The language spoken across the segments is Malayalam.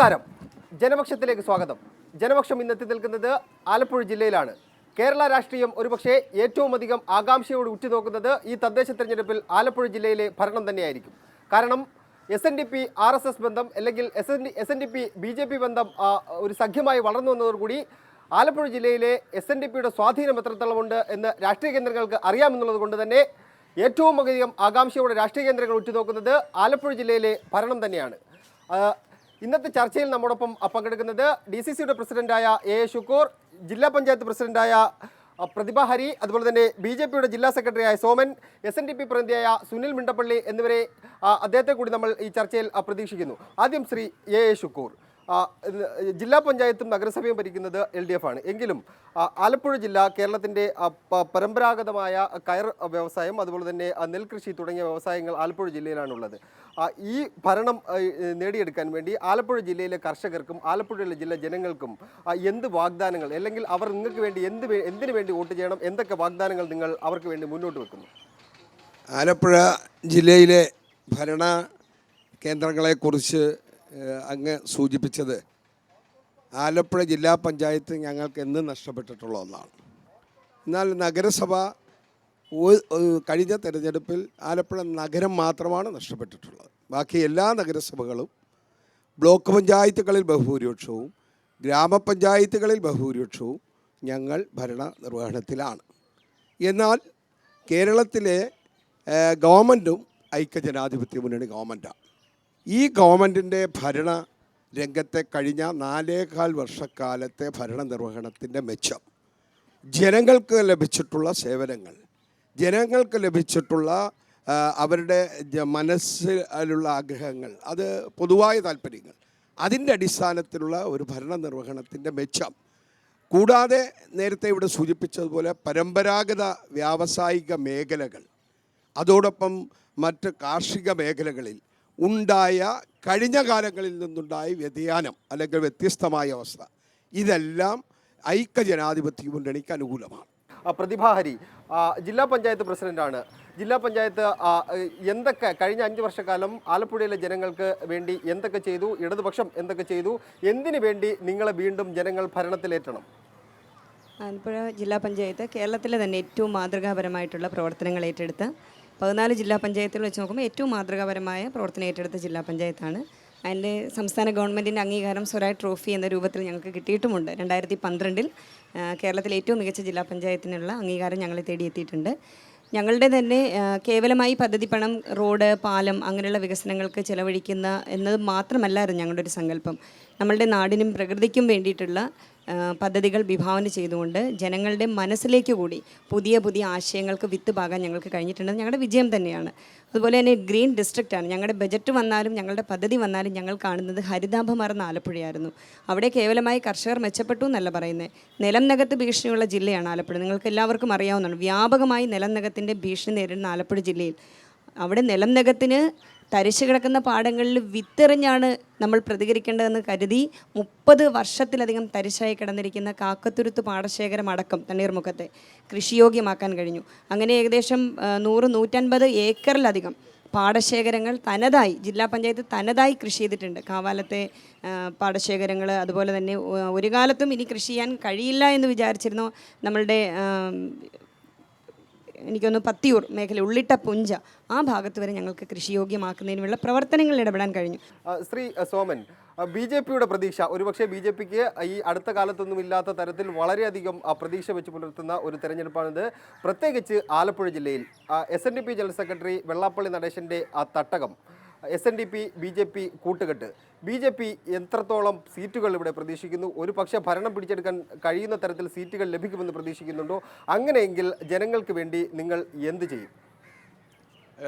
നമസ്കാരം. ജനപക്ഷത്തിലേക്ക് സ്വാഗതം. ജനപക്ഷം ഇന്നെത്തി നിൽക്കുന്നത് ആലപ്പുഴ ജില്ലയിലാണ്. കേരള രാഷ്ട്രീയം ഒരുപക്ഷെ ഏറ്റവും അധികം ആകാംക്ഷയോട് ഉറ്റുനോക്കുന്നത് ഈ തദ്ദേശ തെരഞ്ഞെടുപ്പിൽ ആലപ്പുഴ ജില്ലയിലെ ഭരണം തന്നെയായിരിക്കും. കാരണം SNDP RSS ബന്ധം അല്ലെങ്കിൽ SNDP BJP ബന്ധം ഒരു സഖ്യമായി വളർന്നു വന്നതോടുകൂടി ആലപ്പുഴ ജില്ലയിലെ SNDPയുടെ സ്വാധീനം എത്രത്തോളമുണ്ട് എന്ന് രാഷ്ട്രീയ കേന്ദ്രങ്ങൾക്ക് അറിയാമെന്നുള്ളത് കൊണ്ട് തന്നെ ഏറ്റവും അധികം ആകാംക്ഷയോടെ രാഷ്ട്രീയ കേന്ദ്രങ്ങൾ ഉറ്റുനോക്കുന്നത് ആലപ്പുഴ ജില്ലയിലെ ഭരണം തന്നെയാണ്. ഇന്നത്തെ ചർച്ചയിൽ നമ്മോടൊപ്പം പങ്കെടുക്കുന്നത് DCCയുടെ പ്രസിഡന്റായ A ഷുക്കൂർ, ജില്ലാ പഞ്ചായത്ത് പ്രസിഡന്റായ പ്രതിഭ ഹരി, അതുപോലെ തന്നെ BJPയുടെ ജില്ലാ സെക്രട്ടറിയായ സോമൻ, SNDP പ്രതിനിധിയായ സുനിൽ മിണ്ടപ്പള്ളി എന്നിവരെ അദ്ദേഹത്തെ കൂടി നമ്മൾ ഈ ചർച്ചയിൽ പ്രതീക്ഷിക്കുന്നു. ആദ്യം ശ്രീ A ഷുക്കൂർ, ജില്ലാ പഞ്ചായത്തും നഗരസഭയും ഭരിക്കുന്നത് LDF ആണ്. എങ്കിലും ആലപ്പുഴ ജില്ല കേരളത്തിൻ്റെ പരമ്പരാഗതമായ കയർ വ്യവസായം, അതുപോലെ തന്നെ നെൽകൃഷി തുടങ്ങിയ വ്യവസായങ്ങൾ ആലപ്പുഴ ജില്ലയിലാണുള്ളത്. ഈ ഭരണം നേടിയെടുക്കാൻ വേണ്ടി ആലപ്പുഴ ജില്ലയിലെ കർഷകർക്കും ആലപ്പുഴയിലെ ജില്ല ജനങ്ങൾക്കും എന്ത് വാഗ്ദാനങ്ങൾ, അല്ലെങ്കിൽ അവർ നിങ്ങൾക്ക് വേണ്ടി എന്തിനു വേണ്ടി വോട്ട് ചെയ്യണം, എന്തൊക്കെ വാഗ്ദാനങ്ങൾ നിങ്ങൾ അവർക്ക് വേണ്ടി മുന്നോട്ട് വെക്കുന്നു? ആലപ്പുഴ ജില്ലയിലെ ഭരണ കേന്ദ്രങ്ങളെക്കുറിച്ച് അങ്ങ് സൂചിപ്പിച്ചത് ആലപ്പുഴ ജില്ലാ പഞ്ചായത്ത് ഞങ്ങൾക്ക് എന്നും നഷ്ടപ്പെട്ടിട്ടുള്ള ഒന്നാണ്. എന്നാൽ നഗരസഭ കഴിഞ്ഞ തെരഞ്ഞെടുപ്പിൽ ആലപ്പുഴ നഗരം മാത്രമാണ് നഷ്ടപ്പെട്ടിട്ടുള്ളത്. ബാക്കി എല്ലാ നഗരസഭകളും ബ്ലോക്ക് പഞ്ചായത്തുകളിൽ ബഹുഭൂരിപക്ഷവും ഗ്രാമപഞ്ചായത്തുകളിൽ ബഹുഭൂരിപക്ഷവും ഞങ്ങൾ ഭരണ നിർവഹണത്തിലാണ്. എന്നാൽ കേരളത്തിലെ ഗവൺമെൻറ്റും ഐക്യജനാധിപത്യ മുന്നണി ഗവൺമെൻറ്റാണ്. ഈ ഗവൺമെൻറ്റിൻ്റെ ഭരണ രംഗത്തെ കഴിഞ്ഞ 4.25 വർഷക്കാലത്തെ ഭരണ നിർവഹണത്തിൻ്റെ മെച്ചം, ജനങ്ങൾക്ക് ലഭിച്ചിട്ടുള്ള സേവനങ്ങൾ, ജനങ്ങൾക്ക് ലഭിച്ചിട്ടുള്ള അവരുടെ മനസ്സിലുള്ള ആഗ്രഹങ്ങൾ, അത് പൊതുവായ താല്പര്യങ്ങൾ, അതിൻ്റെ അടിസ്ഥാനത്തിലുള്ള ഒരു ഭരണ നിർവഹണത്തിൻ്റെ മെച്ചം, കൂടാതെ നേരത്തെ ഇവിടെ സൂചിപ്പിച്ചതുപോലെ പരമ്പരാഗത വ്യാവസായിക മേഖലകൾ, അതോടൊപ്പം മറ്റ് കാർഷിക മേഖലകളിൽ ഉണ്ടായ കഴിഞ്ഞ കാലങ്ങളിൽ നിന്നുണ്ടായ വ്യതിയാനം അല്ലെങ്കിൽ വ്യത്യസ്തമായ അവസ്ഥ, ഇതെല്ലാം ഐക്യജനാധിപത്യ മുന്നണിക്ക് അനുകൂലമാണ്. പ്രതിഭ ഹരി, ജില്ലാ പഞ്ചായത്ത് പ്രസിഡന്റാണ്. ജില്ലാ പഞ്ചായത്ത് എന്തൊക്കെ കഴിഞ്ഞ 5 വർഷക്കാലം ആലപ്പുഴയിലെ ജനങ്ങൾക്ക് വേണ്ടി എന്തൊക്കെ ചെയ്തു, ഇടതുപക്ഷം എന്തൊക്കെ ചെയ്തു, എന്തിനു വേണ്ടി നിങ്ങളെ വീണ്ടും ജനങ്ങൾ ഭരണത്തിലേറ്റണം? ആലപ്പുഴ ജില്ലാ പഞ്ചായത്ത് കേരളത്തിലെ തന്നെ ഏറ്റവും മാതൃകാപരമായിട്ടുള്ള പ്രവർത്തനങ്ങൾ ഏറ്റെടുത്ത് 14 ജില്ലാ പഞ്ചായത്തുകൾ വെച്ച് നോക്കുമ്പോൾ ഏറ്റവും മാതൃകാപരമായ പ്രവർത്തനം ഏറ്റെടുത്ത ജില്ലാ പഞ്ചായത്താണ്. അതിൻ്റെ സംസ്ഥാന ഗവൺമെൻറ്റിൻ്റെ അംഗീകാരം സ്വരാജ് ട്രോഫി എന്ന രൂപത്തിൽ ഞങ്ങൾക്ക് കിട്ടിയിട്ടുമുണ്ട്. 2012 കേരളത്തിലെ ഏറ്റവും മികച്ച ജില്ലാ പഞ്ചായത്തിനുള്ള അംഗീകാരം ഞങ്ങളെ തേടിയെത്തിയിട്ടുണ്ട്. ഞങ്ങളുടെ തന്നെ കേവലമായി പദ്ധതി പണം റോഡ്, പാലം അങ്ങനെയുള്ള വികസനങ്ങൾക്ക് ചിലവഴിക്കുന്ന എന്നത് മാത്രമല്ലായിരുന്നു ഞങ്ങളുടെ ഒരു സങ്കല്പം. നമ്മളുടെ നാടിനും പ്രകൃതിക്കും വേണ്ടിയിട്ടുള്ള പദ്ധതികൾ വിഭാവന ചെയ്തുകൊണ്ട് ജനങ്ങളുടെ മനസ്സിലേക്ക് കൂടി പുതിയ പുതിയ ആശയങ്ങൾക്ക് വിത്ത് പാകാൻ ഞങ്ങൾക്ക് കഴിഞ്ഞിട്ടുണ്ട്. ഞങ്ങളുടെ വിജയം തന്നെയാണ്. അതുപോലെ തന്നെ ഗ്രീൻ ഡിസ്ട്രിക്റ്റാണ്. ഞങ്ങളുടെ ബജറ്റ് വന്നാലും ഞങ്ങളുടെ പദ്ധതി വന്നാലും ഞങ്ങൾ കാണുന്നത് ഹരിതാഭമാർന്ന ആലപ്പുഴയായിരുന്നു. അവിടെ കേവലമായി കർഷകർ മെച്ചപ്പെട്ടു എന്നല്ല പറയുന്നത്. നിലം നികത്ത് ഭീഷണിയുള്ള ജില്ലയാണ് ആലപ്പുഴ. നിങ്ങൾക്ക് എല്ലാവർക്കും അറിയാവുന്നതാണ്. വ്യാപകമായി നിലം നികത്തിൻ്റെ ഭീഷണി നേരിടുന്ന ആലപ്പുഴ ജില്ലയിൽ അവിടെ നിലം നികത്തിന് തരിശു കിടക്കുന്ന പാടങ്ങളിൽ വിത്തെറിഞ്ഞാണ് നമ്മൾ പ്രതികരിക്കേണ്ടതെന്ന് കരുതി 30 വർഷത്തിലധികം തരിശായി കിടന്നിരിക്കുന്ന കാക്കത്തുരുത്ത് പാടശേഖരം അടക്കം തണ്ണീർമുഖത്തെ കൃഷിയോഗ്യമാക്കാൻ കഴിഞ്ഞു. അങ്ങനെ ഏകദേശം 100-150 ഏക്കറിലധികം പാടശേഖരങ്ങൾ തനതായി ജില്ലാ പഞ്ചായത്ത് തനതായി കൃഷി ചെയ്തിട്ടുണ്ട്. കാവാലത്തെ പാടശേഖരങ്ങൾ, അതുപോലെ തന്നെ ഒരു കാലത്തും ഇനി കൃഷി ചെയ്യാൻ കഴിയില്ല എന്ന് വിചാരിച്ചിരുന്നു നമ്മളുടെ എനിക്കൊന്ന് പത്തിയൂർ മേഖല, ഉള്ളിട്ട പുഞ്ച, ആ ഭാഗത്ത് വരെ ഞങ്ങൾക്ക് കൃഷിയോഗ്യമാക്കുന്നതിനുള്ള പ്രവർത്തനങ്ങളിൽ ഇടപെടാൻ കഴിഞ്ഞു. ശ്രീ സോമൻ, BJPയുടെ പ്രതീക്ഷ, ഒരുപക്ഷെ BJPക്ക് ഈ അടുത്ത കാലത്തൊന്നും ഇല്ലാത്ത തരത്തിൽ വളരെയധികം പ്രതീക്ഷ വെച്ച് പുലർത്തുന്ന ഒരു തെരഞ്ഞെടുപ്പാണിത്. പ്രത്യേകിച്ച് ആലപ്പുഴ ജില്ലയിൽ SNDP ജനറൽ സെക്രട്ടറി വെള്ളാപ്പള്ളി നടേശൻ്റെ തട്ടകം, SNDP BJP കൂട്ടുകെട്ട്, BJP എത്രത്തോളം സീറ്റുകൾ ഇവിടെ പ്രതീക്ഷിക്കുന്നു? ഒരു പക്ഷേ ഭരണം പിടിച്ചെടുക്കാൻ കഴിയുന്ന തരത്തിൽ സീറ്റുകൾ ലഭിക്കുമെന്ന് പ്രതീക്ഷിക്കുന്നുണ്ടോ? അങ്ങനെയെങ്കിൽ ജനങ്ങൾക്ക് വേണ്ടി നിങ്ങൾ എന്ത് ചെയ്യും?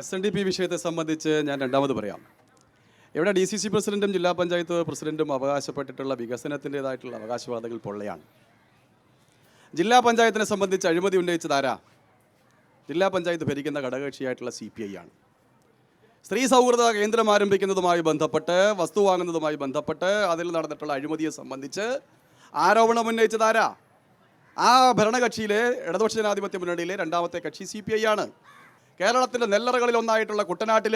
SNDP വിഷയത്തെ സംബന്ധിച്ച് ഞാൻ രണ്ടാമത് പറയാം. ഇവിടെ DCC പ്രസിഡന്റും ജില്ലാ പഞ്ചായത്ത് പ്രസിഡന്റും അവകാശപ്പെട്ടിട്ടുള്ള വികസനത്തിൻ്റെതായിട്ടുള്ള അവകാശവാദങ്ങൾ പൊള്ളയാണ്. ജില്ലാ പഞ്ചായത്തിനെ സംബന്ധിച്ച് അഴിമതി ഉന്നയിച്ചതാരാ? ജില്ലാ പഞ്ചായത്ത് ഭരിക്കുന്ന ഘടകകക്ഷിയായിട്ടുള്ള CPI ആണ്. സ്ത്രീ സൗഹൃദ കേന്ദ്രം ആരംഭിക്കുന്നതുമായി ബന്ധപ്പെട്ട്, വസ്തു വാങ്ങുന്നതുമായി ബന്ധപ്പെട്ട് അതിൽ നടന്നിട്ടുള്ള അഴിമതിയെ സംബന്ധിച്ച് ആരോപണം ഉന്നയിച്ചതാരാ? ആ ഭരണകക്ഷിയിലെ ഇടതുപക്ഷ ജനാധിപത്യ മുന്നണിയിലെ രണ്ടാമത്തെ കക്ഷി CPI ആണ്. കേരളത്തിൻ്റെ നെല്ലറകളിൽ ഒന്നായിട്ടുള്ള കുട്ടനാട്ടിൽ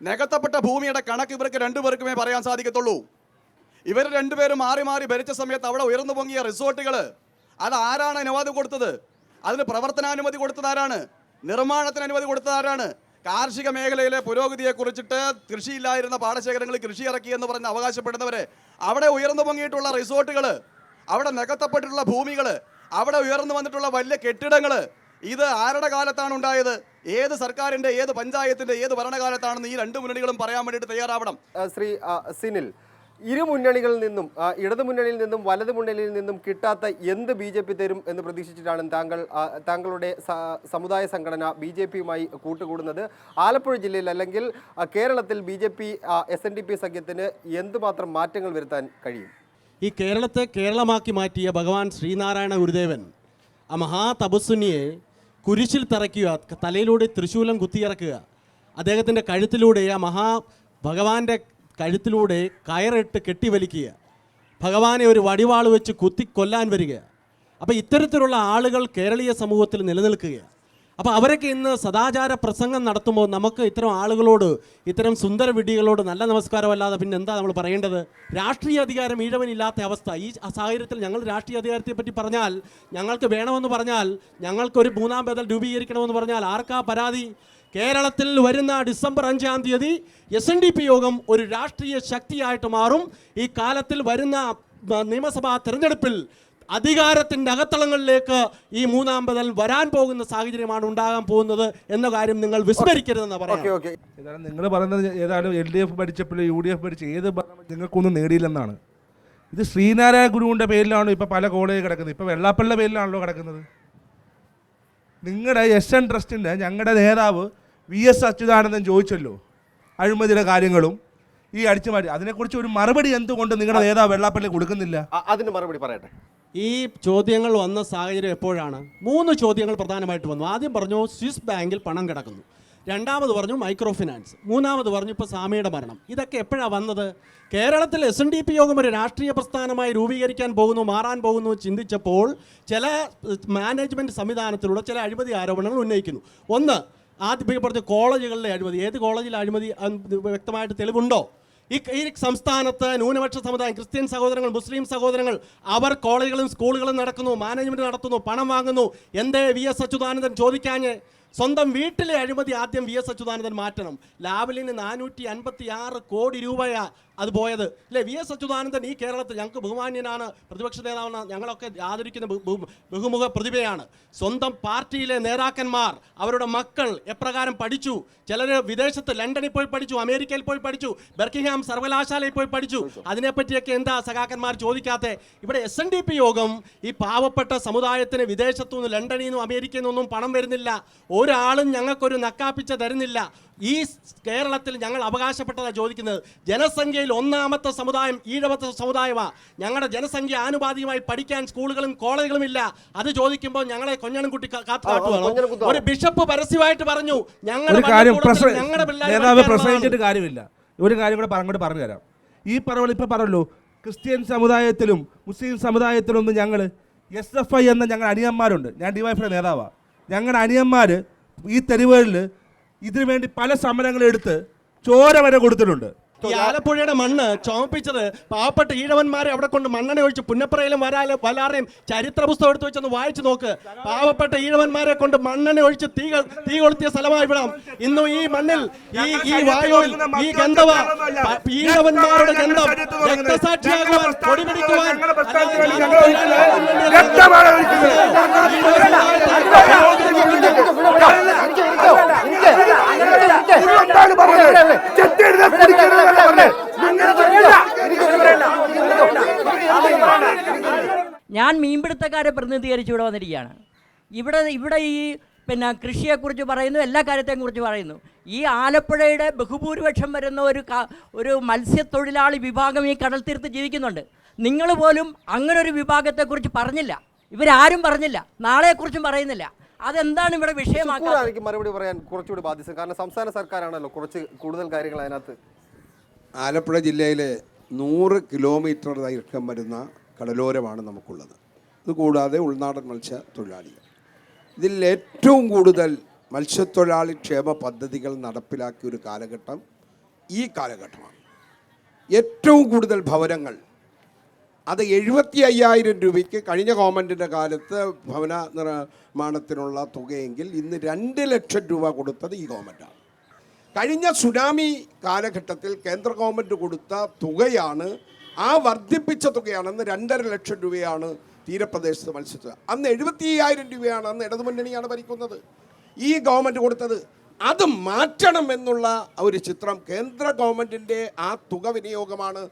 നികത്തപ്പെട്ട ഭൂമിയുടെ കണക്ക് ഇവർക്ക് രണ്ടുപേർക്കുമേ പറയാൻ സാധിക്കത്തുള്ളൂ. ഇവർ രണ്ടുപേരും മാറി മാറി ഭരിച്ച സമയത്ത് അവിടെ ഉയർന്നു പൊങ്ങിയ റിസോർട്ടുകൾ അത് ആരാണ് അനുമതി കൊടുത്തത്? അതിന് പ്രവർത്തനാനുമതി കൊടുത്തത് ആരാണ്? നിർമ്മാണത്തിന് അനുമതി കൊടുത്തത് ആരാണ്? കാർഷിക മേഖലയിലെ പുരോഗതിയെക്കുറിച്ചിട്ട് കൃഷിയില്ലായിരുന്ന പാടശേഖരങ്ങളിൽ കൃഷി ഇറക്കിയെന്ന് പറഞ്ഞ് അവകാശപ്പെടുന്നവരെ, അവിടെ ഉയർന്നു പൊങ്ങിയിട്ടുള്ള റിസോർട്ടുകൾ, അവിടെ നികത്തപ്പെട്ടിട്ടുള്ള ഭൂമികൾ, അവിടെ ഉയർന്നു വന്നിട്ടുള്ള വലിയ കെട്ടിടങ്ങൾ, ഇത് ആരുടെ കാലത്താണ് ഉണ്ടായത്? ഏത് സർക്കാരിൻ്റെ, ഏത് പഞ്ചായത്തിൻ്റെ, ഏത് ഭരണകാലത്താണെന്ന് ഈ രണ്ട് മുന്നണികളും പറയാൻ വേണ്ടിയിട്ട് തയ്യാറാവണം. ശ്രീ സിനിൽ, ഇരു മുന്നണികളിൽ നിന്നും, ഇടതു മുന്നണിയിൽ നിന്നും വലത് മുന്നണിയിൽ നിന്നും കിട്ടാത്ത എന്ത് BJP തരും എന്ന് പ്രതീക്ഷിച്ചിട്ടാണ് താങ്കളുടെ സമുദായ സംഘടന BJPയുമായി കൂട്ടുകൂടുന്നത്? ആലപ്പുഴ ജില്ലയിൽ അല്ലെങ്കിൽ കേരളത്തിൽ BJP SNDP സഖ്യത്തിന് എന്തുമാത്രം മാറ്റങ്ങൾ വരുത്താൻ കഴിയും? ഈ കേരളത്തെ കേരളമാക്കി മാറ്റിയ ഭഗവാൻ ശ്രീനാരായണ ഗുരുദേവൻ ആ മഹാതപസ്വിനിയെ കുരിശിൽ തറയ്ക്കുക, തലയിലൂടെ തൃശൂലം കുത്തിയിറക്കുക, അദ്ദേഹത്തിൻ്റെ കഴുത്തിലൂടെ ആ ഭഗവാന്റെ കഴുത്തിലൂടെ കയറിട്ട് കെട്ടിവലിക്കുക, ഭഗവാനെ ഒരു വടിവാൾ വെച്ച് കുത്തിക്കൊല്ലാൻ വരിക. അപ്പോൾ ഇത്തരത്തിലുള്ള ആളുകൾ കേരളീയ സമൂഹത്തിൽ നിലനിൽക്കുകയാണ്. അപ്പോൾ അവരൊക്കെ ഇന്ന് സദാചാര പ്രസംഗം നടത്തുമ്പോൾ നമുക്ക് ഇത്തരം ആളുകളോട്, ഇത്തരം സുന്ദര വിഡ്ഢികളോട് നല്ല നമസ്കാരമല്ലാതെ പിന്നെ എന്താ നമ്മൾ പറയേണ്ടത്? രാഷ്ട്രീയ അധികാരം ഈഴവനില്ലാത്ത അവസ്ഥ. ഈ സാഹചര്യത്തിൽ ഞങ്ങൾ രാഷ്ട്രീയ അധികാരത്തെ പറ്റി പറഞ്ഞാൽ, ഞങ്ങൾക്ക് വേണമെന്ന് പറഞ്ഞാൽ, ഞങ്ങൾക്കൊരു മൂന്നാം ബദൽ രൂപീകരിക്കണമെന്ന് പറഞ്ഞാൽ ആർക്കാ പരാതി? കേരളത്തിൽ വരുന്ന ഡിസംബർ 5-ാം തീയതി SNDP യോഗം ഒരു രാഷ്ട്രീയ ശക്തിയായിട്ട് മാറും. ഈ കാലത്തിൽ വരുന്ന നിയമസഭാ തെരഞ്ഞെടുപ്പിൽ അധികാരത്തിൻ്റെ അകത്തളങ്ങളിലേക്ക് ഈ മൂന്നാം ബദൽ വരാൻ പോകുന്ന സാഹചര്യമാണ് ഉണ്ടാകാൻ പോകുന്നത് എന്ന കാര്യം നിങ്ങൾ വിസ്മരിക്കരുതെന്ന് പറയാം. ഏതാണ് നിങ്ങൾ പറയുന്നത്? ഏതാണ് LDF ഭരിച്ചപ്പോഴും UDF ഭരിച്ച ഏത് നിങ്ങൾക്കൊന്നും നേടിയില്ലെന്നാണ്. ഇത് ശ്രീനാരായണ ഗുരുവിൻ്റെ പേരിലാണോ ഇപ്പോൾ പല കോളേജ് കിടക്കുന്നത്? ഇപ്പോൾ വെള്ളാപ്പള്ളിയുടെ പേരിലാണല്ലോ കിടക്കുന്നത്. നിങ്ങളുടെ SN ട്രസ്റ്റിൻ്റെ ഞങ്ങളുടെ നേതാവ് VS അച്യുതാനന്ദൻ ചോദിച്ചല്ലോ അഴിമതിയുടെ കാര്യങ്ങളും ഈ അടിച്ചുമാറ്റി. അതിനെക്കുറിച്ച് ഒരു മറുപടി എന്തുകൊണ്ട് നിങ്ങളുടെ നേതാവ് വെള്ളാപ്പള്ളി കൊടുക്കുന്നില്ല? അതിന് മറുപടി പറയട്ടെ. ഈ ചോദ്യങ്ങൾ വന്ന സാഹചര്യം എപ്പോഴാണ്? 3 ചോദ്യങ്ങൾ പ്രധാനമായിട്ട് വന്നു. ആദ്യം പറഞ്ഞു സ്വിസ് ബാങ്കിൽ പണം കിടക്കുന്നു, രണ്ടാമത് പറഞ്ഞു മൈക്രോ ഫിനാൻസ്, മൂന്നാമത് പറഞ്ഞു ഇപ്പോൾ സ്വാമിയുടെ മരണം. ഇതൊക്കെ എപ്പോഴാണ് വന്നത്? കേരളത്തിൽ SNDP യോഗം ഒരു രാഷ്ട്രീയ പ്രസ്ഥാനമായി രൂപീകരിക്കാൻ പോകുന്നു, മാറാൻ പോകുന്നു ചിന്തിച്ചപ്പോൾ ചില മാനേജ്മെൻറ്റ് സംവിധാനത്തിലൂടെ ചില അഴിമതി ആരോപണങ്ങൾ ഉന്നയിക്കുന്നു. ഒന്ന്, ആദ്യം പറഞ്ഞ കോളേജുകളിലെ അഴിമതി. ഏത് കോളേജിലെ അഴിമതി വ്യക്തമായിട്ട് തെളിവുണ്ടോ? ഈ സംസ്ഥാനത്ത് ന്യൂനപക്ഷ സമുദായം, ക്രിസ്ത്യൻ സഹോദരങ്ങൾ, മുസ്ലിം സഹോദരങ്ങൾ, അവർ കോളേജുകളും സ്കൂളുകളും നടക്കുന്നു, മാനേജ്മെൻറ്റ് നടത്തുന്നു, പണം വാങ്ങുന്നു. എന്തേ VS അച്യുതാനന്ദൻ ചോദിക്കാഞ്ഞ്? സ്വന്തം വീട്ടിലെ അഴിമതി ആദ്യം VS അച്യുതാനന്ദൻ മാറ്റണം. ലാവലിന് 456 കോടി രൂപയാണ് അത് പോയത് അല്ലേ? VS അച്യുതാനന്ദൻ ഈ കേരളത്തിൽ ഞങ്ങൾക്ക് ബഹുമാന്യനാണ്, പ്രതിപക്ഷ നേതാവാണ്, ഞങ്ങളൊക്കെ ആദരിക്കുന്ന ബഹുമുഖ പ്രതിഭയാണ്. സ്വന്തം പാർട്ടിയിലെ നേതാക്കന്മാർ, അവരുടെ മക്കൾ എപ്രകാരം പഠിച്ചു? ചിലർ വിദേശത്ത് ലണ്ടനിൽ പോയി പഠിച്ചു, അമേരിക്കയിൽ പോയി പഠിച്ചു, ബർക്കിംഗ്ഹാം സർവകലാശാലയിൽ പോയി പഠിച്ചു. അതിനെപ്പറ്റിയൊക്കെ എന്താ സഖാക്കന്മാർ ചോദിക്കാതെ? ഇവിടെ SNDP യോഗം ഈ പാവപ്പെട്ട സമുദായത്തിന് വിദേശത്തു നിന്ന്, ലണ്ടനിൽ നിന്നും അമേരിക്കയിൽ നിന്നൊന്നും പണം വരുന്നില്ല. ഒരാളും ഞങ്ങൾക്കൊരു നക്കാപ്പിച്ച തരുന്നില്ല. ഈ കേരളത്തിൽ ഞങ്ങൾ അവകാശപ്പെട്ടതാണ് ചോദിക്കുന്നത്. ജനസംഖ്യയിൽ 1-ാമത്തെ സമുദായം ഈഴവത്തെ സമുദായമാണ്. ഞങ്ങളുടെ ജനസംഖ്യ ആനുപാതികമായി പഠിക്കാൻ സ്കൂളുകളും കോളേജുകളും ഇല്ല. അത് ചോദിക്കുമ്പോൾ ഞങ്ങളെ കൊഞ്ഞണൻകുട്ടി കാട്ടുവാണോ? ഒരു ബിഷപ്പ് പരസ്യമായിട്ട് പറഞ്ഞു ഞങ്ങളുടെ പ്രസംഗിച്ചിട്ട് കാര്യമില്ല. ഒരു കാര്യം കൂടെ അങ്ങോട്ട് പറഞ്ഞു തരാം. ഈ പറഞ്ഞ ഇപ്പം പറഞ്ഞല്ലോ, ക്രിസ്ത്യൻ സമുദായത്തിലും മുസ്ലിം സമുദായത്തിലൊന്നും ഞങ്ങൾ SFI എന്ന ഞങ്ങളുടെ അനിയന്മാരുണ്ട്. ഞാൻ DYFI നേതാവാണ്. ഞങ്ങളുടെ അനിയന്മാർ ഈ തെരുവുകളിൽ ഇതിനു വേണ്ടി പല സമരങ്ങളെടുത്ത് ചോര വരെ കൊടുത്തിട്ടുണ്ട്. ഈ ആലപ്പുഴയുടെ മണ്ണ് ചുമപ്പിച്ചത് പാവപ്പെട്ട ഈഴവന്മാരെ അവിടെ കൊണ്ട് മണ്ണെണ്ണ ഒഴിച്ച് പുന്നപ്പുറയിലും വലാറേയും ചരിത്ര പുസ്തകം എടുത്ത് വെച്ചൊന്ന് വായിച്ചു നോക്ക്. പാവപ്പെട്ട ഈഴവന്മാരെ കൊണ്ട് മണ്ണെണ്ണ ഒഴിച്ച് തീ കൊളുത്തിയ സ്ഥലമായി വിടാം. ഇന്നും ഈ മണ്ണിൽ ഈ വായുവിൽ ഈ ഗന്ധവ ഈഴവന്മാരുടെ ഗന്ധം രക്തസാക്ഷിയാകുവാൻ കൊടിപിടിക്കുവാൻ ഞാൻ മീൻപിടുത്തക്കാരെ പ്രതിനിധീകരിച്ച് ഇവിടെ വന്നിരിക്കുകയാണ്. ഇവിടെ ഈ കൃഷിയെക്കുറിച്ച് പറയുന്നു, എല്ലാ കാര്യത്തെയും കുറിച്ച് പറയുന്നു. ഈ ആലപ്പുഴയുടെ ബഹുഭൂരിപക്ഷം വരുന്ന ഒരു മത്സ്യത്തൊഴിലാളി വിഭാഗം ഈ കടൽ തീരത്ത് ജീവിക്കുന്നുണ്ട്. നിങ്ങൾ പോലും അങ്ങനെ ഒരു വിഭാഗത്തെക്കുറിച്ച് പറഞ്ഞില്ല, ഇവരാരും പറഞ്ഞില്ല, നാളെക്കുറിച്ചും പറയുന്നില്ല. അതെന്താണ് ഇവിടെ വിഷയമാക്കാൻ? മറുപടി പറയാൻ കുറച്ചുകൂടി ബാധ്യത, കാരണം സംസ്ഥാന സർക്കാരാണല്ലോ കുറച്ച് കൂടുതൽ കാര്യങ്ങൾ അതിനകത്ത്. ആലപ്പുഴ ജില്ലയിലെ 100 കിലോമീറ്റർ ദൈർഘ്യം വരുന്ന കടലോരമാണ് നമുക്കുള്ളത്. ഇതുകൂടാതെ ഉൾനാടൻ മത്സ്യത്തൊഴിലാളികൾ. ഇതിൽ ഏറ്റവും കൂടുതൽ മത്സ്യത്തൊഴിലാളി ക്ഷേമ പദ്ധതികൾ നടപ്പിലാക്കിയ ഒരു കാലഘട്ടം ഈ കാലഘട്ടമാണ്. ഏറ്റവും കൂടുതൽ ഭവനങ്ങൾ അത് 75,000 രൂപയ്ക്ക് കഴിഞ്ഞ ഗവൺമെൻറ്റിൻ്റെ കാലത്ത് ഭവന നിർമ്മാണത്തിനുള്ള തുകയെങ്കിൽ ഇന്ന് 2 ലക്ഷം രൂപ കൊടുത്തത് ഈ ഗവൺമെൻറ്റാണ്. കഴിഞ്ഞ സുനാമി കാലഘട്ടത്തിൽ കേന്ദ്ര ഗവൺമെൻറ് കൊടുത്ത തുകയാണ്, ആ വർദ്ധിപ്പിച്ച തുകയാണ്. അന്ന് 2.5 ലക്ഷം രൂപയാണ് തീരപ്രദേശത്ത് മത്സ്യത്തൊഴിലാളി. അന്ന് 75,000 രൂപയാണ് അന്ന് ഇടതുമുന്നണിയാണ് ഭരിക്കുന്നത് ഈ ഗവൺമെൻറ് കൊടുത്തത്. അത് മാറ്റണം എന്നുള്ള ഒരു ചിത്രം കേന്ദ്ര ഗവൺമെൻറ്റിൻ്റെ ആ തുക വിനിയോഗമാണ്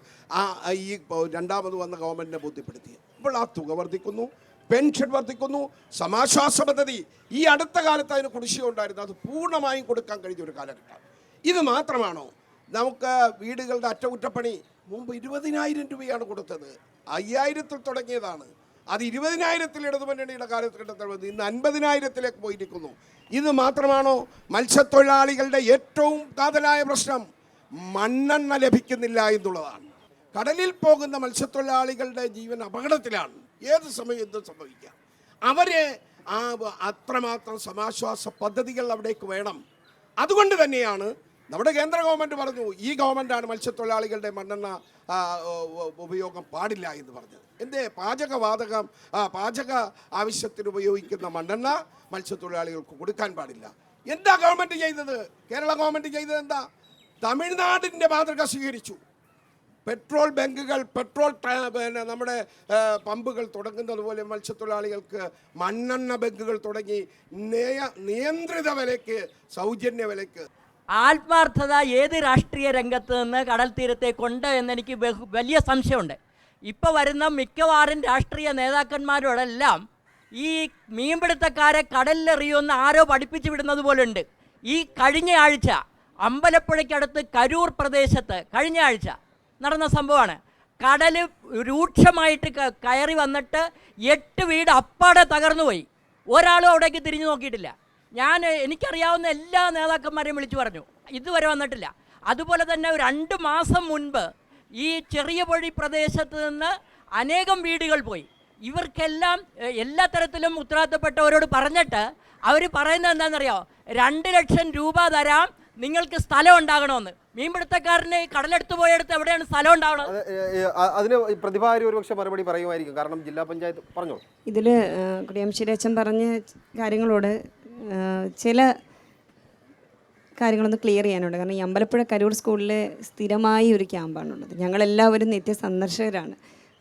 ഈ രണ്ടാമത് വന്ന ഗവൺമെൻറ്റിനെ ബോധ്യപ്പെടുത്തിയത്. അപ്പോൾ ആ തുക വർദ്ധിക്കുന്നു, പെൻഷൻ വർദ്ധിക്കുന്നു, സമാശ്വാസ പദ്ധതി ഈ അടുത്ത കാലത്ത് അതിന് കുടിശ്ശിക ഉണ്ടായിരുന്നു, അത് പൂർണ്ണമായും കൊടുക്കാൻ കഴിഞ്ഞ ഒരു കാലഘട്ടം. ഇത് മാത്രമാണോ? നമുക്ക് വീടുകളുടെ അറ്റകുറ്റപ്പണി മുമ്പ് 20,000 രൂപയാണ് കൊടുത്തത്, 5,000-ൽ തുടങ്ങിയതാണ്. അത് 20,000-ൽ ഇടതുമുന്നണിയുടെ കാലഘട്ടത്തിൽ ഇന്ന് 50,000-ലേക്ക് പോയിരിക്കുന്നു. ഇത് മാത്രമാണോ? മത്സ്യത്തൊഴിലാളികളുടെ ഏറ്റവും കാതലായ പ്രശ്നം മണ്ണെണ്ണ ലഭിക്കുന്നില്ല എന്നുള്ളതാണ്. കടലിൽ പോകുന്ന മത്സ്യത്തൊഴിലാളികളുടെ ജീവൻ അപകടത്തിലാണ്, ഏത് സമയം എന്തും സംഭവിക്കാം. അവരെ അത്രമാത്രം സമാശ്വാസ പദ്ധതികൾ അവിടേക്ക് വേണം. അതുകൊണ്ട് തന്നെയാണ് നമ്മുടെ കേന്ദ്ര ഗവൺമെൻറ് പറഞ്ഞു, ഈ ഗവൺമെൻറ്റാണ് മത്സ്യത്തൊഴിലാളികളുടെ മണ്ണെണ്ണ ഉപയോഗം പാടില്ല എന്ന് പറഞ്ഞത്. എന്തേ? പാചക ആവശ്യത്തിന് ഉപയോഗിക്കുന്ന മണ്ണെണ്ണ മത്സ്യത്തൊഴിലാളികൾക്ക് കൊടുക്കാൻ പാടില്ല. എന്താ ഗവൺമെൻറ് ചെയ്തത്? കേരള ഗവൺമെൻറ് ചെയ്തത് എന്താ? തമിഴ്നാടിൻ്റെ മാതൃക സ്വീകരിച്ചു. പെട്രോൾ ബങ്കുകൾ, നമ്മുടെ പമ്പുകൾ തുടങ്ങുന്നത് പോലെ മത്സ്യത്തൊഴിലാളികൾക്ക് മണ്ണെണ്ണ ബങ്കുകൾ തുടങ്ങി നിയന്ത്രിത വിലയ്ക്ക്, സൗജന്യ വിലയ്ക്ക്. ആത്മാർത്ഥത ഏത് രാഷ്ട്രീയ രംഗത്ത് നിന്ന് കടൽ തീരത്തേക്കുണ്ട് എന്നെനിക്ക് വലിയ സംശയമുണ്ട്. ഇപ്പോൾ വരുന്ന മിക്കവാറും രാഷ്ട്രീയ നേതാക്കന്മാരോടെല്ലാം ഈ മീൻപിടുത്തക്കാരെ കടലിലെറിയുമെന്ന് ആരോ പഠിപ്പിച്ചു വിടുന്നത് പോലുണ്ട്. ഈ കഴിഞ്ഞ ആഴ്ച അമ്പലപ്പുഴയ്ക്കടുത്ത് കരൂർ പ്രദേശത്ത് കഴിഞ്ഞ ആഴ്ച നടന്ന സംഭവമാണ്. കടൽ രൂക്ഷമായിട്ട് കയറി വന്നിട്ട് 8 വീട് അപ്പാടെ തകർന്നു പോയി. ഒരാളും അവിടേക്ക് തിരിഞ്ഞു നോക്കിയിട്ടില്ല. എനിക്കറിയാവുന്ന എല്ലാ നേതാക്കന്മാരെയും വിളിച്ചു പറഞ്ഞു, ഇതുവരെ വന്നിട്ടില്ല. അതുപോലെ തന്നെ 2 മാസം മുൻപ് ഈ ചെറിയ പൊഴി പ്രദേശത്ത് നിന്ന് അനേകം വീടുകൾ പോയി. ഇവർക്കെല്ലാം എല്ലാ തരത്തിലും ഉത്തരവാദിത്തപ്പെട്ടവരോട് പറഞ്ഞിട്ട് അവർ പറയുന്നത് എന്താണെന്നറിയാമോ? 2 ലക്ഷം രൂപ തരാം, നിങ്ങൾക്ക് സ്ഥലം ഉണ്ടാകണമെന്ന്. മീൻപിടുത്തക്കാരന് കടലെടുത്ത് പോയെടുത്ത് എവിടെയാണ് സ്ഥലം ഉണ്ടാവണത്? അതിന് പ്രതിഭാരി ഒരുപക്ഷെ മറുപടി പറയുമായിരിക്കും, കാരണം ജില്ലാ പഞ്ചായത്ത് പറഞ്ഞു. ഇതിൽ കുടിയാംശേരി അച്ഛൻ പറഞ്ഞ കാര്യങ്ങളോട് ചില കാര്യങ്ങളൊന്ന് ക്ലിയർ ചെയ്യാനുണ്ട്. കാരണം ഈ അമ്പലപ്പുഴ കരൂർ സ്കൂളിൽ സ്ഥിരമായി ഒരു ക്യാമ്പാണുള്ളത്. ഞങ്ങളെല്ലാവരും നിത്യസന്ദർശകരാണ്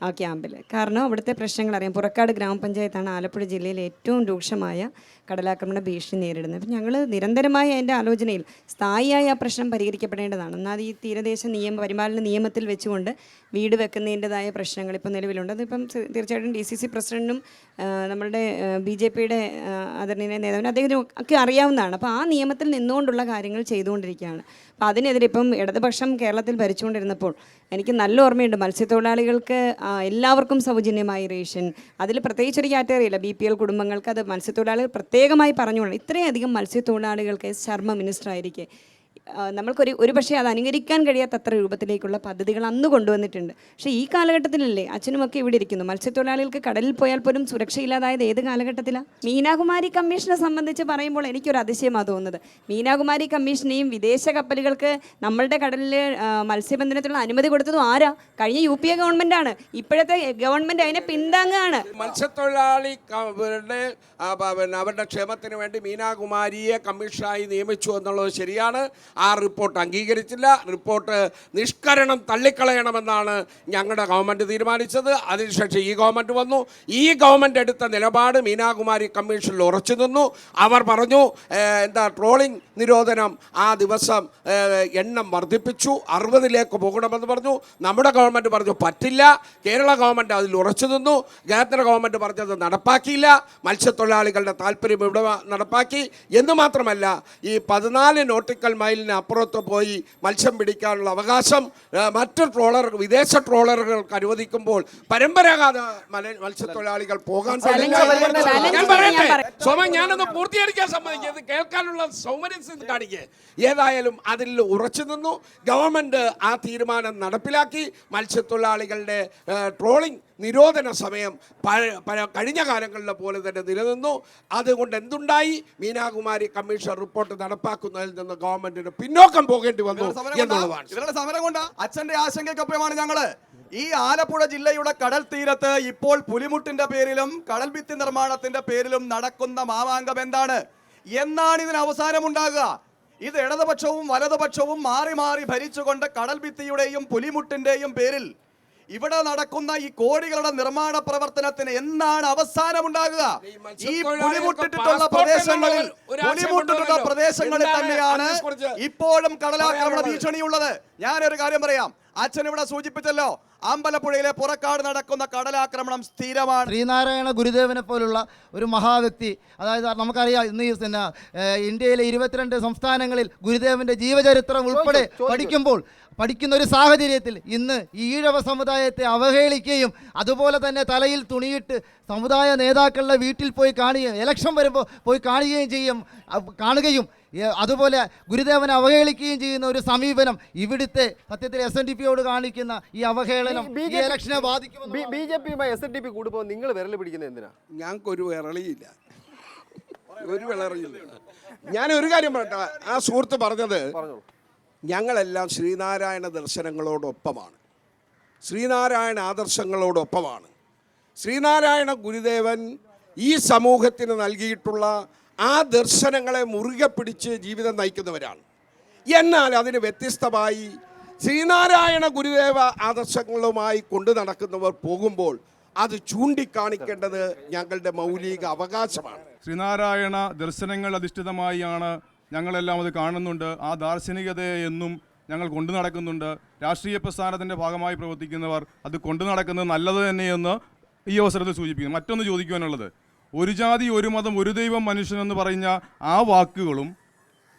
ആ ക്യാമ്പിൽ. കാരണം അവിടുത്തെ പ്രശ്നങ്ങൾ അറിയാം. പുറക്കാട് ഗ്രാമപഞ്ചായത്താണ് ആലപ്പുഴ ജില്ലയിൽ ഏറ്റവും രൂക്ഷമായ കടലാക്രമണ ഭീഷണി നേരിടുന്നത്. അപ്പം ഞങ്ങൾ നിരന്തരമായി അതിൻ്റെ ആലോചനയിൽ സ്ഥായിയായി ആ പ്രശ്നം പരിഹരിക്കപ്പെടേണ്ടതാണ്. എന്നാൽ ഈ തീരദേശ പരിപാലന നിയമത്തിൽ വെച്ചുകൊണ്ട് വീട് വെക്കുന്നതിൻ്റെതായ പ്രശ്നങ്ങൾ ഇപ്പോൾ നിലവിലുണ്ട്. അതിപ്പം തീർച്ചയായിട്ടും DCC പ്രസിഡൻറ്റിനും നമ്മളുടെ BJPയുടെ ആദരണീയ നേതാവിനും അദ്ദേഹത്തിനും ഒക്കെ അറിയാവുന്നതാണ്. അപ്പോൾ ആ നിയമത്തിൽ നിന്നുകൊണ്ടുള്ള കാര്യങ്ങൾ ചെയ്തുകൊണ്ടിരിക്കുകയാണ്. അപ്പോൾ അതിനെതിരെ ഇപ്പം ഇടതുപക്ഷം കേരളത്തിൽ ഭരിച്ചുകൊണ്ടിരുന്നപ്പോൾ എനിക്ക് നല്ല ഓർമ്മയുണ്ട്, മത്സ്യത്തൊഴിലാളികൾക്ക് എല്ലാവർക്കും സൗജന്യമായി റേഷൻ, അതിൽ പ്രത്യേകിച്ചൊരു കാറ്റഗറി ഇല്ല, BPL കുടുംബങ്ങൾക്ക് അത് മത്സ്യത്തൊഴിലാളികൾ പ്രത്യേകമായി പറഞ്ഞുകൊണ്ട് ഇത്രയധികം മത്സ്യത്തൊഴിലാളികൾക്ക് ശർമ്മ മിനിസ്റ്റർ ആയിരിക്കെ നമ്മൾക്കൊരു പക്ഷേ അത് അനുകരിക്കാൻ കഴിയാത്തത്ര രൂപത്തിലേക്കുള്ള പദ്ധതികൾ അന്ന് കൊണ്ടുവന്നിട്ടുണ്ട്. പക്ഷേ ഈ കാലഘട്ടത്തിലല്ലേ അച്ഛനുമൊക്കെ ഇവിടെ ഇരിക്കുന്നു. മത്സ്യത്തൊഴിലാളികൾക്ക് കടലിൽ പോയാൽ പോലും സുരക്ഷയില്ലാതായത് ഏത് കാലഘട്ടത്തിലാണ്? മീനാകുമാരി കമ്മീഷനെ സംബന്ധിച്ച് പറയുമ്പോൾ എനിക്കൊരു അതിശയമാണ് തോന്നുന്നത്. മീനാകുമാരി കമ്മീഷനെയും വിദേശ കപ്പലുകൾക്ക് നമ്മളുടെ കടലിൽ മത്സ്യബന്ധനത്തിനുള്ള അനുമതി കൊടുത്തതും ആരാ? കഴിഞ്ഞ UPA ഗവൺമെൻറ്റാണ്. ഇപ്പോഴത്തെ ഗവൺമെൻറ് അതിനെ പിന്താങ്ങുകയാണ്. മത്സ്യത്തൊഴിലാളി അവരുടെ ക്ഷേമത്തിന് വേണ്ടി മീനാകുമാരിയെ കമ്മീഷനായി നിയമിച്ചു എന്നുള്ളത് ശരിയാണ്. ആ റിപ്പോർട്ട് അംഗീകരിച്ചില്ല. റിപ്പോർട്ട് നിഷ്കരണം തള്ളിക്കളയണമെന്നാണ് ഞങ്ങളുടെ ഗവൺമെൻറ് തീരുമാനിച്ചത്. അതിനുശേഷം ഈ ഗവൺമെൻറ് വന്നു. ഈ ഗവൺമെൻറ് എടുത്ത നിലപാട് മീനാകുമാരി കമ്മീഷനിൽ ഉറച്ചു നിന്നു. അവർ പറഞ്ഞു ട്രോളിംഗ് നിരോധനം ആ ദിവസം എണ്ണം വർദ്ധിപ്പിച്ചു, 60ലേക്ക് പോകണമെന്ന് പറഞ്ഞു. നമ്മുടെ ഗവൺമെൻറ് പറഞ്ഞു പറ്റില്ല. കേരള ഗവൺമെൻറ് അതിൽ ഉറച്ചു നിന്നു. കേന്ദ്ര ഗവൺമെൻറ് പറഞ്ഞത് നടപ്പാക്കിയില്ല. മത്സ്യത്തൊഴിലാളികളുടെ താല്പര്യം ഇവിടെ നടപ്പാക്കി എന്ന് മാത്രമല്ല, ഈ 14 നോട്ടിക്കൽ മൈലിന് അപ്പുറത്ത് പോയി മത്സ്യം പിടിക്കാനുള്ള അവകാശം മറ്റു വിദേശ ട്രോളറുകൾക്ക് അനുവദിക്കുമ്പോൾ പരമ്പരാഗത മത്സ്യത്തൊഴിലാളികൾ പോകാൻ ഞാനൊന്ന് പൂർത്തീകരിക്കാൻ സമ്മതിക്കുന്നത് കേൾക്കാനുള്ള സൗകര്യം കാണിക്കുക. ഏതായാലും അതിൽ ഉറച്ചു നിന്നു. ഗവൺമെൻറ് ആ തീരുമാനം നടപ്പിലാക്കി. മത്സ്യത്തൊഴിലാളികളുടെ ട്രോളിംഗ് നിരോധന സമയം കഴിഞ്ഞ കാലങ്ങളിലെ പോലെ തന്നെ നിലനിന്നു. അതുകൊണ്ട് എന്തുണ്ടായി? മീനാകുമാരി കമ്മീഷൻ റിപ്പോർട്ട് നടപ്പാക്കുന്നതിൽ നിന്ന് ഗവൺമെന്റിന് പിന്നോക്കം പോകേണ്ടി വന്നു എന്നുള്ളതാണ്. ഇവരുടെ സമരം കൊണ്ട് അച്ഛന്റെ ആശങ്കയ്ക്കൊപ്പമാണ് ഞങ്ങള്. ഈ ആലപ്പുഴ ജില്ലയുടെ കടൽ തീരത്ത് ഇപ്പോൾ പുലിമുട്ടിന്റെ പേരിലും കടൽഭിത്തി നിർമ്മാണത്തിന്റെ പേരിലും നടക്കുന്ന മാമാങ്കം എന്താണ്? എന്നാണ് ഇതിന് അവസാനമുണ്ടാകുക? ഇത് ഇടതുപക്ഷവും വലതുപക്ഷവും മാറി മാറി ഭരിച്ചുകൊണ്ട് കടൽഭിത്തിയുടെയും പുലിമുട്ടിന്റെയും പേരിൽ ഇവിടെ നടക്കുന്ന ഈ കോടികളുടെ നിർമ്മാണ പ്രവർത്തനത്തിന് എന്നാണ് അവസാനമുണ്ടാകുക? ഈ പുലിമുട്ടിട്ടുള്ള പ്രദേശങ്ങളിൽ തന്നെയാണ് ഇപ്പോഴും കടലാക്രമണ ഭീഷണിയുള്ളത്. ഞാനൊരു കാര്യം പറയാം. അച്ഛൻ ഇവിടെ സൂചിപ്പിച്ചല്ലോ, അമ്പലപ്പുഴയിലെ പുറക്കാട് നടക്കുന്ന കടലാക്രമണം സ്ഥിരമാണ്. ശ്രീനാരായണ ഗുരുദേവനെ പോലുള്ള ഒരു മഹാവ്യക്തി, അതായത് നമുക്കറിയാം ഇന്ന് ഈ ഇന്ത്യയിലെ 22 സംസ്ഥാനങ്ങളിൽ ഗുരുദേവന്റെ ജീവചരിത്രം ഉൾപ്പെടെ പഠിക്കുന്ന ഒരു സാഹചര്യത്തിൽ ഇന്ന് ഈഴവ സമുദായത്തെ അവഹേളിക്കുകയും അതുപോലെ തന്നെ തലയിൽ തുണിയിട്ട് സമുദായ നേതാക്കളുടെ വീട്ടിൽ പോയി കാണുകയും ഇലക്ഷൻ വരുമ്പോൾ പോയി കാണുകയും അതുപോലെ ഗുരുദേവനെ അവഹേളിക്കുകയും ചെയ്യുന്ന ഒരു സമീപനം ഇവിടുത്തെ സത്യത്തിൽ SNDPയോട് കാണിക്കുന്ന ഈ അവഹേളനം ഈ ഇലക്ഷനെ ബാധിക്കുമെന്ന്. BJPയുമായി SNDP കൂടുമ്പോൾ നിങ്ങൾ വിരൽ പിടിക്കുന്നത് എന്തിനാ? ഞങ്ങൾക്കൊരു വിരളിയില്ല, ഒരു വിളറിയില്ല. ഞാൻ ഒരു കാര്യം പറയട്ടെ, ആ സുഹൃത്ത് പറഞ്ഞത് ഞങ്ങളെല്ലാം ശ്രീനാരായണ ദർശനങ്ങളോടൊപ്പമാണ്, ശ്രീനാരായണ ആദർശങ്ങളോടൊപ്പമാണ്. ശ്രീനാരായണ ഗുരുദേവൻ ഈ സമൂഹത്തിന് നൽകിയിട്ടുള്ള ആ ദർശനങ്ങളെ മുറുകെ പിടിച്ച് ജീവിതം നയിക്കുന്നവരാണ്. എന്നാൽ അതിന് വ്യത്യസ്തമായി ശ്രീനാരായണ ഗുരുദേവ ആദർശങ്ങളുമായി കൊണ്ടു നടക്കുന്നവർ പോകുമ്പോൾ അത് ചൂണ്ടിക്കാണിക്കേണ്ടത് ഞങ്ങളുടെ മൗലിക അവകാശമാണ്. ശ്രീനാരായണ ദർശനങ്ങൾ അധിഷ്ഠിതമായാണ് ഞങ്ങളെല്ലാം അത് കാണുന്നുണ്ട്. ആ ദാർശനികതയെ എന്നും ഞങ്ങൾ കൊണ്ടു നടക്കുന്നുണ്ട്. രാഷ്ട്രീയ പ്രസ്ഥാനത്തിൻ്റെ ഭാഗമായി പ്രവർത്തിക്കുന്നവർ അത് കൊണ്ടു നടക്കുന്നത് നല്ലത് തന്നെയെന്ന് ഈ അവസരത്തിൽ സൂചിപ്പിക്കുന്നു. മറ്റൊന്ന് ചോദിക്കുവാനുള്ളത്, ഒരു ജാതി ഒരു മതം ഒരു ദൈവം മനുഷ്യനെന്ന് പറഞ്ഞ ആ വാക്കുകളും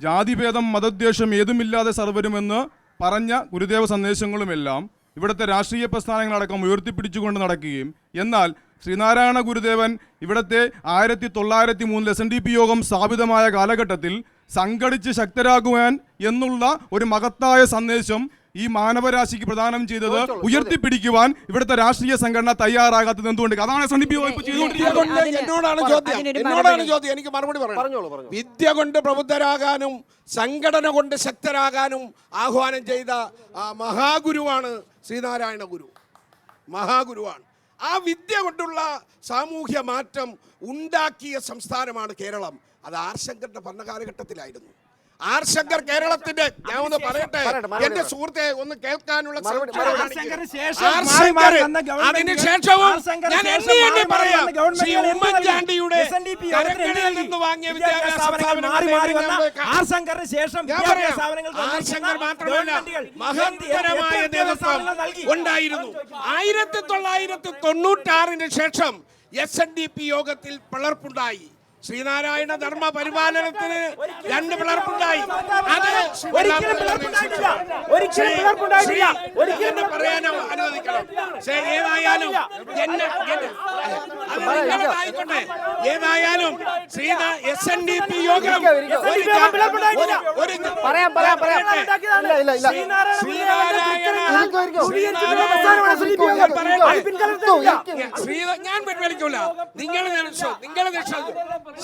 ജാതിഭേദം മതദ്വേഷം ഏതുമില്ലാതെ സർവരുമെന്ന് പറഞ്ഞ ഗുരുദേവ സന്ദേശങ്ങളുമെല്ലാം ഇവിടുത്തെ രാഷ്ട്രീയ പ്രസ്ഥാനങ്ങളടക്കം ഉയർത്തിപ്പിടിച്ചുകൊണ്ട് നടക്കുകയും, എന്നാൽ ശ്രീനാരായണ ഗുരുദേവൻ ഇവിടുത്തെ 1903 SNDP യോഗം സ്ഥാപിതമായ കാലഘട്ടത്തിൽ സംഘടിച്ച് ശക്തരാകുവാൻ എന്നുള്ള ഒരു മഹത്തായ സന്ദേശം ഈ മാനവരാശിക്ക് പ്രദാനം ചെയ്തത് ഉയർത്തിപ്പിടിക്കുവാൻ ഇവിടുത്തെ രാഷ്ട്രീയ സംഘടന തയ്യാറാകാത്തത് എന്തുകൊണ്ട്? അതാണ് SNDP എന്നോടാണ് ചോദ്യം, എനിക്ക് മറുപടി പറയാം. വിദ്യ കൊണ്ട് പ്രബുദ്ധരാകാനും സംഘടന കൊണ്ട് ശക്തരാകാനും ആഹ്വാനം ചെയ്ത മഹാഗുരുവാണ് ശ്രീനാരായണ ഗുരു, മഹാഗുരുവാണ്. ആ വിദ്യ കൊണ്ടുള്ള സാമൂഹ്യ മാറ്റം ഉണ്ടാക്കിയ സംസ്ഥാനമാണ് കേരളം. അത് ആർ ശങ്കറിന്റെ ഭരണകാലഘട്ടത്തിലായിരുന്നു. ആർ ശങ്കർ കേരളത്തിന്റെ, ഞാൻ ഒന്ന് പറയട്ടെ എന്റെ സുഹൃത്തെ, ഒന്ന് കേൾക്കാനുള്ള അതിനുശേഷവും ഞാൻ എണ്ണി പറയാം. ശ്രീ ഉമ്മൻചാണ്ടിയുടെ കരങ്ങളിൽ നിന്ന് വാങ്ങിയ വിദ്യാഭ്യാസ മാത്രമല്ല മഹത്തരമായ നേതൃത്വം ഉണ്ടായിരുന്നു. 1996 ശേഷം SNDP യോഗത്തിൽ പിളർപ്പുണ്ടായി. ശ്രീനാരായണ ധർമ്മ പരിപാലനത്തിന് 2 പിളർപ്പുണ്ടായി. അത് പറയാൻ അനുവദിക്കണം. ഏതായാലും ഏതായാലും SNDP യോഗം ഞാൻ പിൻവലിക്കൂല. നിങ്ങൾ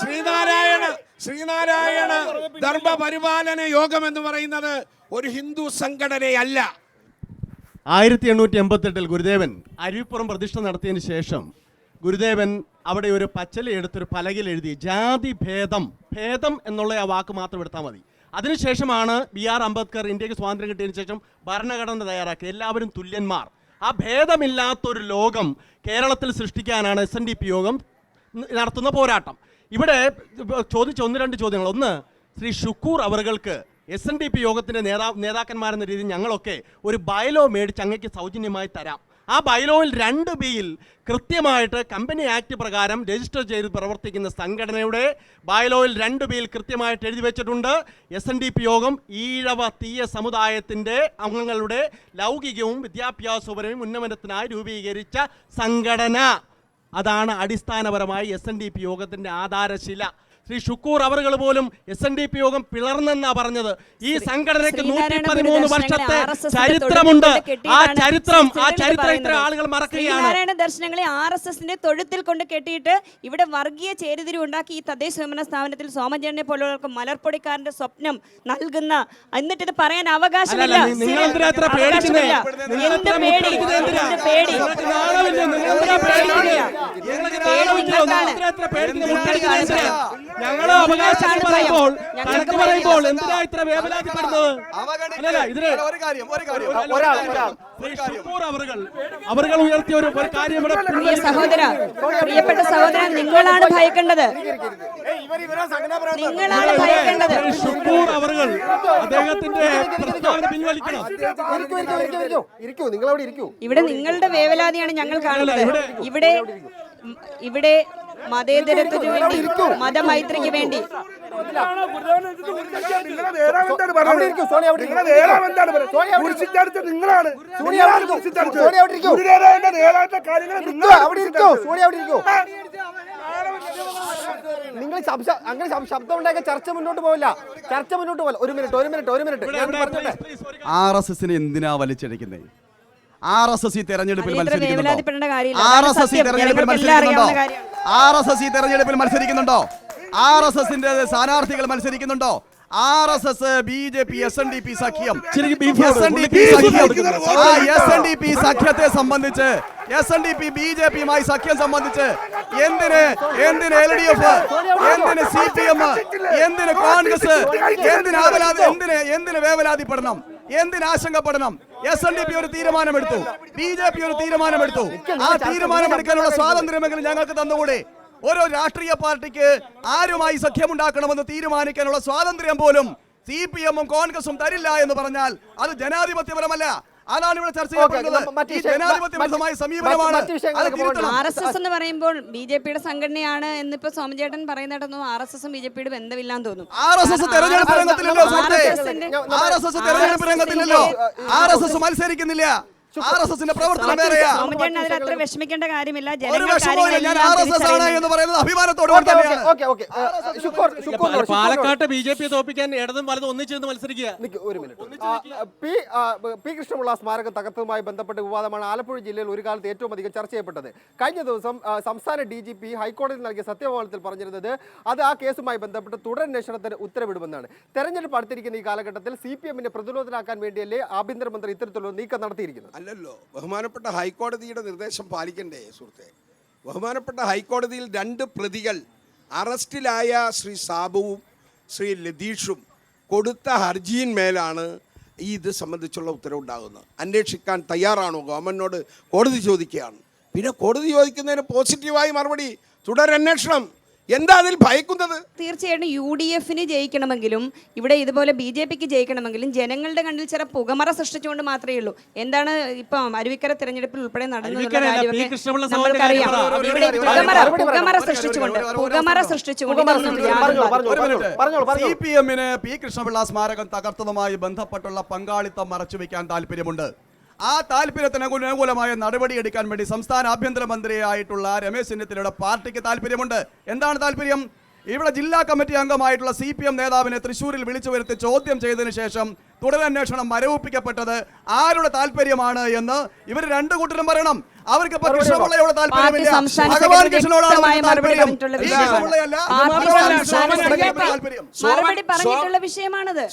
ശ്രീനാരായണ ധർമ്മ പരിപാലന യോഗം എന്ന് പറയുന്നത് ഒരു ഹിന്ദു സംഘടനയല്ല. 1888 ഗുരുദേവൻ അരുവിപ്പുറം പ്രതിഷ്ഠ നടത്തിയതിന് ശേഷം ഗുരുദേവൻ അവിടെ ഒരു പച്ചല എടുത്തൊരു പലകയിൽ എഴുതി ജാതി ഭേദം എന്നുള്ള ആ വാക്ക് മാത്രം എടുത്താൽ മതി. അതിനുശേഷമാണ് BR അംബേദ്കർ ഇന്ത്യക്ക് സ്വാതന്ത്ര്യം കിട്ടിയതിന് ശേഷം ഭരണഘടന തയ്യാറാക്കി എല്ലാവരും തുല്യന്മാർ. ആ ഭേദമില്ലാത്തൊരു ലോകം കേരളത്തിൽ സൃഷ്ടിക്കാനാണ് SNDP യോഗം നടത്തുന്ന പോരാട്ടം. ഇവിടെ ചോദിച്ച 1-2 ചോദ്യങ്ങൾ. ഒന്ന്, ശ്രീ ഷുക്കൂർ അവർക്ക് SNDP യോഗത്തിൻ്റെ നേതാക്കന്മാരെന്ന രീതിയിൽ ഞങ്ങളൊക്കെ ഒരു ബൈലോ മേടിച്ച് അങ്ങേക്ക് സൗജന്യമായി തരാം. ആ ബൈലോയിൽ 2Bയിൽ കൃത്യമായിട്ട് കമ്പനി ആക്ട് പ്രകാരം രജിസ്റ്റർ ചെയ്ത് പ്രവർത്തിക്കുന്ന സംഘടനയുടെ ബൈലോയിൽ 2Bയിൽ കൃത്യമായിട്ട് എഴുതി വെച്ചിട്ടുണ്ട്, SNDP യോഗം ഈഴവ തീയ സമുദായത്തിൻ്റെ അംഗങ്ങളുടെ ലൗകികവും വിദ്യാഭ്യാസപരവും ഉന്നമനത്തിനായി രൂപീകരിച്ച സംഘടന. അതാണ് അടിസ്ഥാനപരമായി SNDP യോഗത്തിൻ്റെ ആധാരശില. ശ്രീ ഷുക്കൂർ അവറുകൾ പോലും SNDP യോഗം പിളർന്നെന്നാ പറഞ്ഞത്. ഈ സംഘടനയ്ക്ക് 113 വർഷത്തെ ചരിത്രമുണ്ട്. ആ ചരിത്രം ഇത്ര ആളുകൾ മറക്കുകയാണ്. ശ്രീനാരായണ ദർശനങ്ങളെ RSSന്റെ തൊഴുത്തിൽ കൊണ്ട് കെട്ടിയിട്ട് ഇവിടെ വർഗീയ ചേരിതിരിവ് ഉണ്ടാക്കി ഈ തദ്ദേശ സ്വയംഭരണ സ്ഥാപനത്തിൽ സോമചേട്ടനെ പോലുള്ളവർക്ക് മലർപ്പൊടിക്കാരന്റെ സ്വപ്നം നൽകുന്ന, എന്നിട്ട് ഇത് പറയാൻ അവകാശമില്ല. നിങ്ങൾ എന്തിനാ ഇത്ര പേടിക്കുന്നേ? എന്ത് പേടി? എന്ത് പേടി? ഞങ്ങള് അവകാശം പറയുമ്പോൾ എന്തിനാ ഇത്ര വേവലാതിപ്പെടുന്നത്? അവர்கள் ഉയർത്തിയ ഒരു കാര്യം പ്രിയപ്പെട്ട സഹോദര, നിങ്ങളാണ് ഭയക്കേണ്ടത്. നിങ്ങളാണ് ഭയക്കേണ്ടത്. ഷുക്കൂർ അവர்கள் അദ്ദേഹത്തിന്റെ പ്രസ്താവന പിൻവലിക്കണം. ഇവിടെ നിങ്ങളുടെ വേവലാതിയാണ് ഞങ്ങൾ കാണുന്നത്. ഇവിടെ മതേതരത്വത്തിന് വേണ്ടി, മതമൈത്രിക്ക് വേണ്ടി നിങ്ങൾ അങ്ങനെ ശബ്ദം ഉണ്ടാക്കിയ ചർച്ച മുന്നോട്ട് പോവില്ല. ഒരു മിനിറ്റ്. RSSനെ എന്തിനാ വലിച്ചടിക്കുന്നത്? RSS തെരഞ്ഞെടുപ്പിൽ മത്സരിക്കുന്നുണ്ടോ? RSSന്റെ സ്ഥാനാർത്ഥികൾ മത്സരിക്കുന്നുണ്ടോ? RSS BJP SNDP സഖ്യം SNDP സഖ്യത്തെ സംബന്ധിച്ച്, SNDP BJPയുമായി സഖ്യം സംബന്ധിച്ച് എന്തിന് LDF, എന്തിന് CPM, എന്തിന് കോൺഗ്രസ്, എന്തിന് വേവലാതിപ്പെടണം, എന്തിന് ആശങ്കപ്പെടണം? SNDP ഒരു തീരുമാനമെടുത്തു, BJP ഒരു തീരുമാനമെടുത്തു. ആ തീരുമാനമെടുക്കാനുള്ള സ്വാതന്ത്ര്യമെങ്കിലും ഞങ്ങൾക്ക് തന്നുകൂടെ? ഓരോ രാഷ്ട്രീയ പാർട്ടിക്ക് ആരുമായി സഖ്യമുണ്ടാക്കണമെന്ന് തീരുമാനിക്കാനുള്ള സ്വാതന്ത്ര്യം പോലും CPM-ഉം കോൺഗ്രസും തരില്ല എന്ന് പറഞ്ഞാൽ അത് ജനാധിപത്യപരമല്ല. അതാണ് ഇവിടെ ചർച്ച ചെയ്യപ്പെടുന്നത്. ഈ ജനാധിപത്യപരമായ സമീപനമാണ്. RSS എന്ന് പറയുമ്പോൾ BJPയുടെ സംഘടനയാണ് എന്നിപ്പോ സോമചേട്ടൻ പറയുന്നിടത്തൊന്നും RSS-ഉം BJPയുടെ ബന്ധമില്ലാന്ന് തോന്നുന്നു. RSS തെരഞ്ഞെടുപ്പ് രംഗത്തില്ലല്ലോ. RSS മത്സരിക്കുന്നില്ല. RSSന്റെ പ്രവർത്തനം വേറെയാ. സോമചേട്ടൻ അതിൽ അത്ര വിഷമിക്കേണ്ട കാര്യമില്ല. പാലക്കാട്ട് BJP തോപ്പിക്കാൻ ഇടതും വലതും ഒന്നിച്ചെന്ന് മത്സരിക്കുക. ഒരു മിനിറ്റ്. പി കൃഷ്ണപിള്ള സ്മാരക തകർത്തതുമായി ബന്ധപ്പെട്ട വിവാദമാണ് ആലപ്പുഴ ജില്ലയിൽ ഒരു കാലത്ത് ഏറ്റവും അധികം ചർച്ച ചെയ്യപ്പെട്ടത്. കഴിഞ്ഞ ദിവസം സംസ്ഥാന DGP ഹൈക്കോടതിയിൽ നൽകിയ സത്യവാങ്മൂലത്തിൽ പറഞ്ഞിരുന്നത് അത് ആ കേസുമായി ബന്ധപ്പെട്ട് തുടരന്വേഷണത്തിന് ഉത്തരവിടുമെന്നാണ്. തെരഞ്ഞെടുപ്പ് അടുത്തിരിക്കുന്ന ഈ കാലഘട്ടത്തിൽ CPM-നെ പ്രതിരോധത്തിലാക്കാൻ വേണ്ടിയല്ലേ ആഭ്യന്തരമന്ത്രി ഇത്തരത്തിലുള്ള നീക്കം നടത്തിയിരിക്കുന്നത്? അല്ലല്ലോ, ബഹുമാനപ്പെട്ട ഹൈക്കോടതിയുടെ നിർദ്ദേശം പാലിക്കണ്ടേ സുഹൃത്തെ? ബഹുമാനപ്പെട്ട ഹൈക്കോടതിയിൽ 2 പ്രതികൾ അറസ്റ്റിലായ ശ്രീ സാബുവും ശ്രീ ലതീഷും കൊടുത്ത ഹർജിയിന്മേലാണ് ഇത് സംബന്ധിച്ചുള്ള ഉത്തരവുണ്ടാകുന്നത്. അന്വേഷിക്കാൻ തയ്യാറാണോ ഗവൺമെൻറ്റിനോട് കോടതി ചോദിക്കുകയാണ്. പിന്നെ കോടതി ചോദിക്കുന്നതിന് പോസിറ്റീവായി മറുപടി തുടരന്വേഷണം. എന്താ അതിൽ ഭയക്കുന്നത്? തീർച്ചയായിട്ടും UDF-ന് ജയിക്കണമെങ്കിലും ഇവിടെ ഇതുപോലെ BJPക്ക് ജയിക്കണമെങ്കിലും ജനങ്ങളുടെ കണ്ണിൽ ചില പുകമറ സൃഷ്ടിച്ചുകൊണ്ട് മാത്രമേ ഉള്ളൂ. എന്താണ് ഇപ്പം അരുവിക്കര തെരഞ്ഞെടുപ്പിൽ ഉൾപ്പെടെ നടന്നതെന്നുള്ള CPM-ന് പി കൃഷ്ണപിള്ള സ്മാരകം തകർത്തതുമായി ബന്ധപ്പെട്ടുള്ള പങ്കാളിത്തം മറച്ചുവെക്കാൻ താല്പര്യമുണ്ട്. ആ താല്പര്യത്തിന് അനുകൂലമായ നടപടിയെടുക്കാൻ വേണ്ടി സംസ്ഥാന ആഭ്യന്തരമന്ത്രിയായിട്ടുള്ള രമേശ് ചെന്നിത്തലയുടെ പാർട്ടിക്ക് താല്പര്യമുണ്ട്. എന്താണ് താല്പര്യം? ഇവിടെ ജില്ലാ കമ്മിറ്റി അംഗമായിട്ടുള്ള CPM നേതാവിനെ തൃശ്ശൂരിൽ വിളിച്ചു വരുത്തി ചോദ്യം ചെയ്തതിനു ശേഷം തുടരന്വേഷണം മരവിപ്പിക്കപ്പെട്ടത് ആരുടെ താല്പര്യമാണ് എന്ന് ഇവർ 2 കൂട്ടരും പറയണം. അവർക്ക് കൃഷ്ണപിള്ളയോട് താല്പര്യമില്ല, ഭഗവാൻ കൃഷ്ണനോടാണ് താല്പര്യം.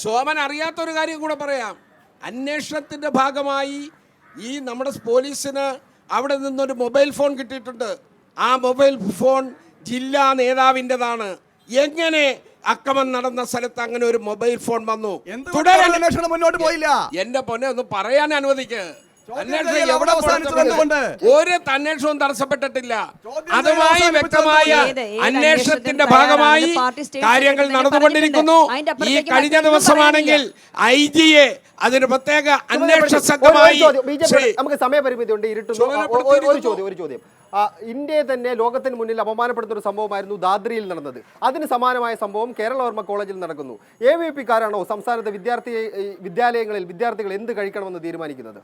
സോമൻ അറിയാത്തൊരു കാര്യം കൂടെ പറയാം. അന്വേഷണത്തിൻ്റെ ഭാഗമായി ഈ നമ്മുടെ പോലീസിന് അവിടെ നിന്നൊരു മൊബൈൽ ഫോൺ കിട്ടിയിട്ടുണ്ട്. ആ മൊബൈൽ ഫോൺ ജില്ലാ നേതാവിൻ്റെതാണ്. എങ്ങനെ അക്രമം നടന്ന സ്ഥലത്ത് അങ്ങനെ ഒരു മൊബൈൽ ഫോൺ വന്നു? അന്വേഷണം മുന്നോട്ട് പോയില്ല. എന്റെ പൊന്നെ ഒന്ന് പറയാൻ അനുവദിക്ക്. ഒരു അന്വേഷണവും തടസ്സപ്പെട്ടിട്ടില്ല. അതുമായി വ്യക്തമായ അന്വേഷണത്തിന്റെ ഭാഗമായി കാര്യങ്ങൾ നടന്നുകൊണ്ടിരിക്കുന്നു. ഈ കഴിഞ്ഞ ദിവസമാണെങ്കിൽ IG-യെ അതിന് പ്രത്യേക അന്വേഷണ സംഘമായി. നമുക്ക് സമയപരിമിതി ഉണ്ട്. ഒരു ചോദ്യം. ഇന്ത്യയെ തന്നെ ലോകത്തിന് മുന്നിൽ അപമാനപ്പെടുത്തുന്ന ഒരു സംഭവമായിരുന്നു ദാദ്രിയിൽ നടന്നത്. അതിന് സമാനമായ സംഭവം കേരളവർമ്മ കോളേജിൽ നടക്കുന്നു. AVP-കാരാണോ സംസ്ഥാനത്തെ വിദ്യാലയങ്ങളിൽ വിദ്യാർത്ഥികൾ എന്ത് കഴിക്കണമെന്ന് തീരുമാനിക്കുന്നത്?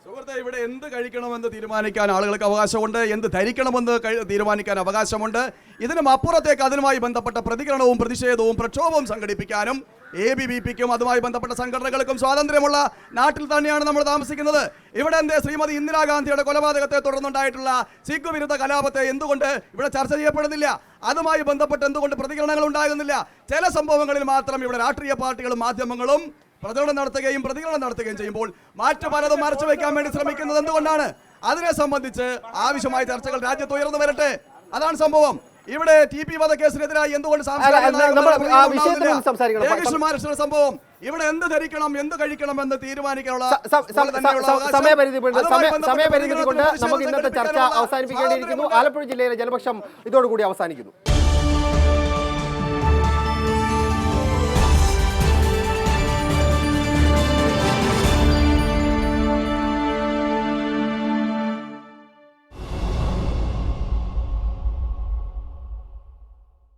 ഇവിടെ എന്ത് കഴിക്കണമെന്ന് തീരുമാനിക്കാൻ ആളുകൾക്ക് അവകാശമുണ്ട്, എന്ത് ധരിക്കണമെന്ന് തീരുമാനിക്കാൻ അവകാശമുണ്ട്. ഇതിനും അപ്പുറത്തേക്ക് അതിനുമായി ബന്ധപ്പെട്ട പ്രതികരണവും പ്രതിഷേധവും പ്രക്ഷോഭവും സംഘടിപ്പിക്കാനും ABVPക്കും അതുമായി ബന്ധപ്പെട്ട സംഘടനകൾക്കും സ്വാതന്ത്ര്യമുള്ള നാട്ടിൽ തന്നെയാണ് നമ്മൾ താമസിക്കുന്നത്. ഇവിടെ എന്തേ ശ്രീമതി ഇന്ദിരാഗാന്ധിയുടെ കൊലപാതകത്തെ തുടർന്നുണ്ടായിട്ടുള്ള സിഖ് വിരുദ്ധ കലാപത്തെ എന്തുകൊണ്ട് ഇവിടെ ചർച്ച ചെയ്യപ്പെടുന്നില്ല? അതുമായി ബന്ധപ്പെട്ട് എന്തുകൊണ്ട് പ്രതികരണങ്ങൾ ഉണ്ടാകുന്നില്ല? ചില സംഭവങ്ങളിൽ മാത്രം ഇവിടെ രാഷ്ട്രീയ പാർട്ടികളും മാധ്യമങ്ങളും പ്രതികരണം നടത്തുകയും ചെയ്യുമ്പോൾ മറ്റു പലതും മറച്ചു വയ്ക്കാൻ വേണ്ടി ശ്രമിക്കുന്നത് എന്തുകൊണ്ടാണ്? അതിനെ സംബന്ധിച്ച് ആവശ്യമായ ചർച്ചകൾ രാജ്യത്ത് ഉയർന്നു വരട്ടെ. അതാണ് സംഭവം. ഇവിടെ TP വധക്കേസിനെതിരായി എന്തുകൊണ്ട് സംഭവം ഇവിടെ എന്ത് ധരിക്കണം എന്ത് കഴിക്കണം എന്ന് തീരുമാനിക്കാനുള്ള സമയപരിധി കൊണ്ട് നമുക്ക് ഇന്നത്തെ ചർച്ച അവസാനിപ്പിക്കേണ്ടിയിരിക്കുന്നു. ആലപ്പുഴ ജില്ലയിലെ ജനപക്ഷം ഇതോടുകൂടി അവസാനിക്കുന്നു.